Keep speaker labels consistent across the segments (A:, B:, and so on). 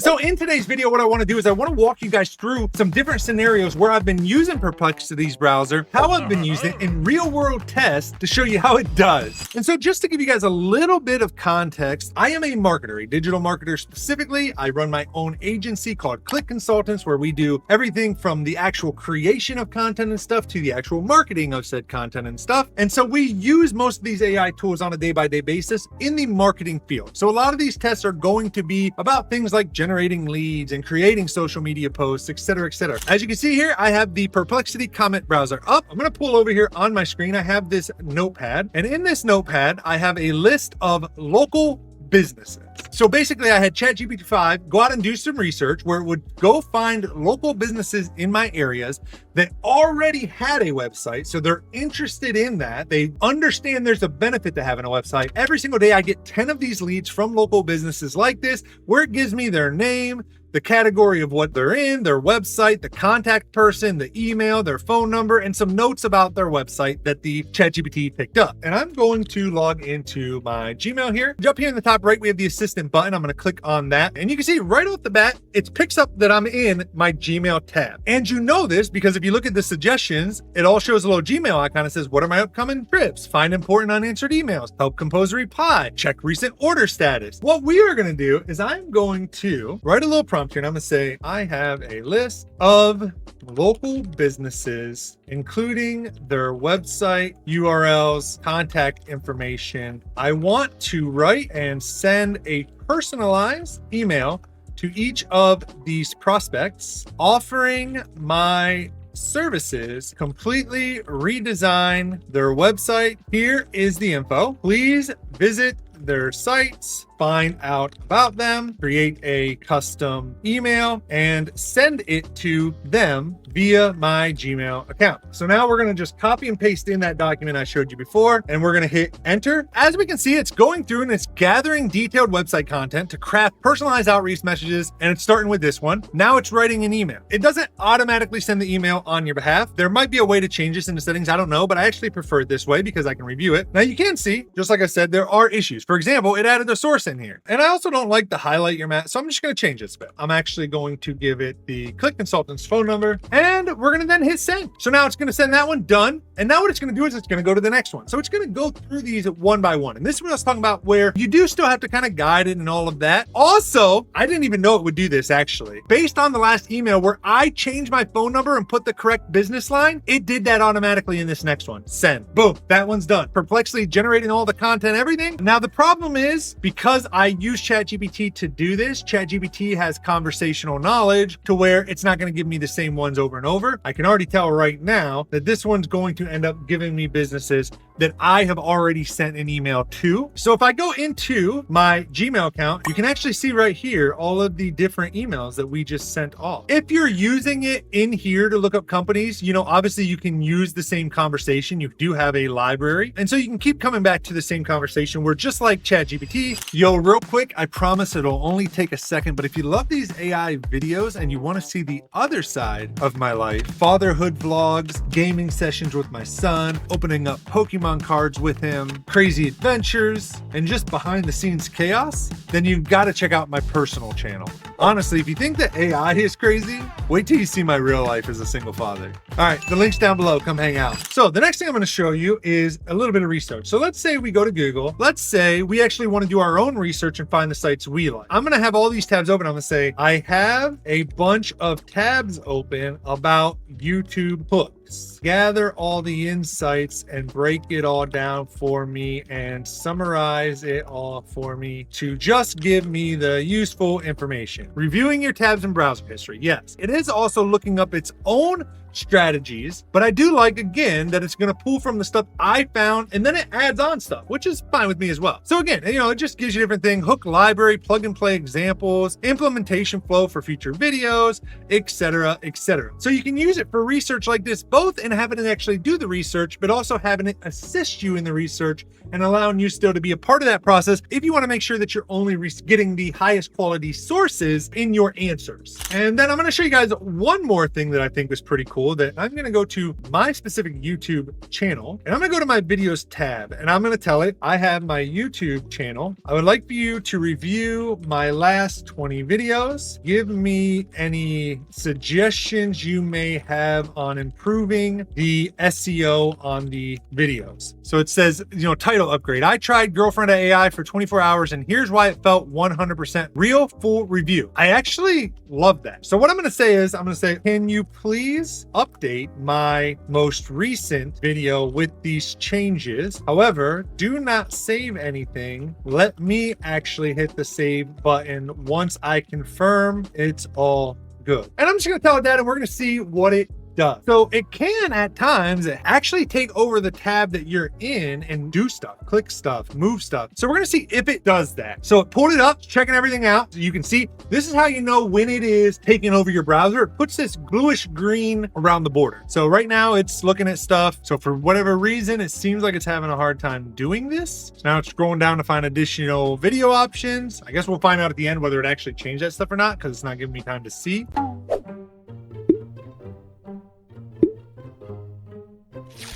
A: So in today's video, what I want to do is I want to walk you guys through some different scenarios where I've been using Perplexity's browser, how I've been using it in real world tests to show you how it does. And so just to give you guys a little bit of context, I am a marketer, a digital marketer specifically. I run my own agency called Click Consultants, where we do everything from the actual creation of content and stuff to the actual marketing of said content and stuff. And so we use most of these AI tools on a day-by-day basis in the marketing field. So a lot of these tests are going to be about things like generating leads and creating social media posts, etc., etc. As you can see here, I have the Perplexity Comet browser up. I'm going to pull over here on my screen. I have this notepad, and in this notepad, I have a list of local businesses. So basically I had ChatGPT 5 go out and do some research where it would go find local businesses in my areas that already had a website. So they're interested in that. They understand there's a benefit to having a website. Every single day I get 10 of these leads from local businesses like this, where it gives me their name, the category of what they're in, their website, the contact person, the email, their phone number, and some notes about their website that the ChatGPT picked up. And I'm going to log into my Gmail here. Up here in the top right, we have the assistant button. I'm going to click on that. And you can see right off the bat, it picks up that I'm in my Gmail tab. And you know this because if you look at the suggestions, it all shows a little Gmail icon. It says, what are my upcoming trips? Find important unanswered emails. Help compose a reply. Check recent order status. What we are going to do is I'm going to write a little prompt here, and I'm going to say, I have a list of local businesses, including their website, URLs, contact information. I want to write and send a personalized email to each of these prospects, offering my services, completely redesign their website. Here is the info. Please visit their sites, find out about them, create a custom email, and send it to them via my Gmail account. So now we're going to just copy and paste in that document I showed you before, and we're going to hit enter. As we can see, it's going through and it's gathering detailed website content to craft personalized outreach messages, and it's starting with this one. Now it's writing an email. It doesn't automatically send the email on your behalf. There might be a way to change this in the settings. I don't know, but I actually prefer it this way because I can review it. Now you can see, just like I said, there are issues. For example, it added a source in here. And I also don't like to highlight your map, so I'm just going to change this bit. I'm actually going to give it the Click Consultant's phone number, and we're going to then hit send. So now it's going to send that one, done. And now what it's going to do is it's going to go to the next one. So it's going to go through these one by one. And this is what I was talking about, where you do still have to kind of guide it and all of that. Also, I didn't even know it would do this actually. Based on the last email where I changed my phone number and put the correct business line, it did that automatically in this next one. Send. Boom. That one's done. Perplexity generating all the content, everything. Now the problem is, because I use ChatGPT to do this, ChatGPT has conversational knowledge to where it's not going to give me the same ones over and over. I can already tell right now that this one's going to end up giving me businesses that I have already sent an email to. So if I go into my Gmail account, you can actually see right here all of the different emails that we just sent off. If you're using it in here to look up companies, you know, obviously you can use the same conversation. You do have a library. And so you can keep coming back to the same conversation where, just like ChatGPT, yo, real quick, I promise it'll only take a second, but if you love these AI videos and you want to see the other side of my life, fatherhood vlogs, gaming sessions with my son, opening up Pokemon cards with him, crazy adventures, and just behind the scenes chaos, then you've got to check out my personal channel. Honestly, if you think that AI is crazy, wait till you see my real life as a single father. All right, the link's down below. Come hang out. So the next thing I'm going to show you is a little bit of research. So let's say we go to Google. Let's say we actually want to do our own research and find the sites we like. I'm going to have all these tabs open. I'm going to say, I have a bunch of tabs open about YouTube hooks. Gather all the insights and break it all down for me and summarize it all for me to just give me the useful information. Reviewing your tabs and browser history. Yes, it is also looking up its own strategies, but I do like, again, that it's going to pull from the stuff I found and then it adds on stuff, which is fine with me as well. So again, you know, it just gives you different things: hook library, plug and play examples, implementation flow for future videos, etc., etc. So you can use it for research like this, both both in having it actually do the research, but also having it assist you in the research and allowing you still to be a part of that process if you want to make sure that you're only getting the highest quality sources in your answers. And then I'm going to show you guys one more thing that I think is pretty cool, that I'm going to go to my specific YouTube channel and I'm going to go to my videos tab and I'm going to tell it, I have my YouTube channel. I would like for you to review my last 20 videos. Give me any suggestions you may have on improving the SEO on the videos. So it says, title upgrade. I tried Girlfriend AI for 24 hours and here's why it felt 100% real. Full review. I actually love that. So what I'm going to say is, I'm going to say, can you please update my most recent video with these changes? However, do not save anything. Let me actually hit the save button once I confirm it's all good. And I'm just going to tell it that and we're going to see what it does. So it can at times actually take over the tab that you're in and do stuff, click stuff, move stuff. So we're going to see if it does that. So it pulled it up, checking everything out. So you can see, this is how you know when it is taking over your browser. It puts this bluish green around the border. So right now it's looking at stuff. So for whatever reason, it seems like it's having a hard time doing this. So now it's scrolling down to find additional video options. I guess we'll find out at the end whether it actually changed that stuff or not, because it's not giving me time to see.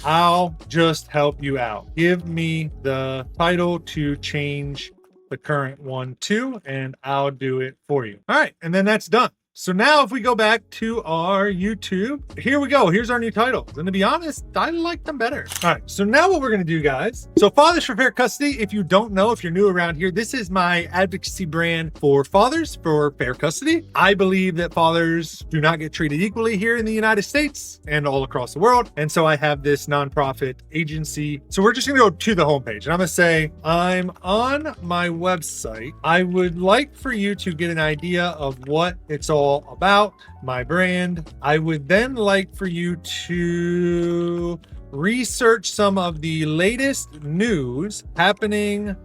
A: I'll just help you out. Give me the title to change the current one to, and I'll do it for you. All right, and then that's done. So now if we go back to our YouTube, here we go. Here's our new titles. And to be honest, I like them better. All right, so now what we're gonna do, guys. So Fathers for Fair Custody, if you don't know, if you're new around here, this is my advocacy brand for fathers for fair custody. I believe that fathers do not get treated equally here in the United States and all across the world. And so I have this nonprofit agency. So we're just gonna go to the homepage and I'm gonna say, I'm on my website. I would like for you to get an idea of what it's all about, my brand. I would then like for you to research some of the latest news happening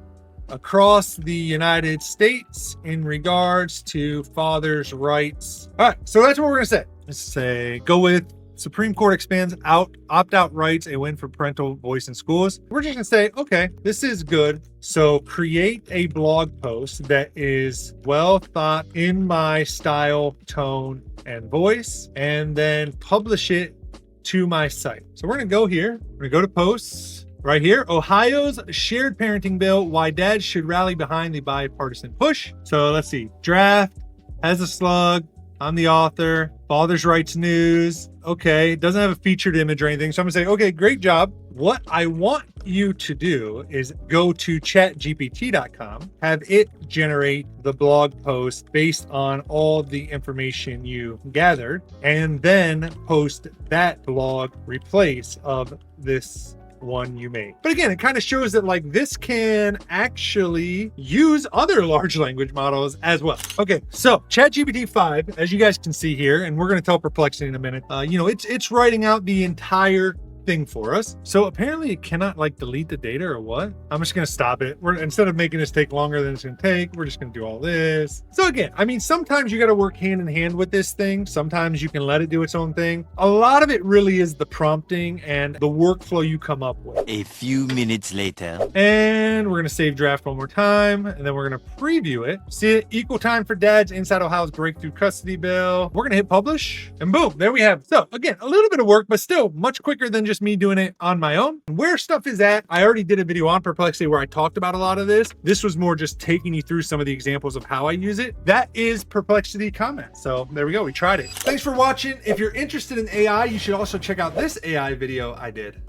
A: across the United States in regards to fathers' rights. All right, so that's what we're gonna say. Let's say, go with Supreme Court expands opt-out rights, a win for parental voice in schools. We're just gonna say, okay, this is good. So create a blog post that is well thought in my style, tone, and voice, and then publish it to my site. So we're gonna go here, we're gonna go to posts. Right here, Ohio's shared parenting bill, why dads should rally behind the bipartisan push. So let's see, draft, has a slug, I'm the author, father's rights news. Okay, it doesn't have a featured image or anything. So I'm gonna say, okay, great job. What I want you to do is go to chatgpt.com, have it generate the blog post based on all the information you gathered, and then post that blog replace of this one you made. But again, it kind of shows that like this can actually use other large language models as well. Okay, so ChatGPT 5, as you guys can see here, and we're going to tell Perplexity in a minute, it's writing out the entire thing for us. So apparently it cannot like delete the data or what? I'm just gonna stop it. Instead of making this take longer than it's gonna take, we're just gonna do all this. So again, I mean, sometimes you gotta work hand in hand with this thing. Sometimes you can let it do its own thing. A lot of it really is the prompting and the workflow you come up with.
B: A few minutes later.
A: And we're gonna save draft one more time, and then we're gonna preview it. See it, equal time for dads inside Ohio's breakthrough custody bill. We're gonna hit publish, and boom, there we have it. So again, a little bit of work, but still much quicker than just me doing it on my own. Where stuff is at, I already did a video on Perplexity where I talked about a lot of this. This was more just taking you through some of the examples of how I use it. That is Perplexity Comet. So there we go, we tried it. Thanks for watching. If you're interested in AI, you should also check out this AI video I did.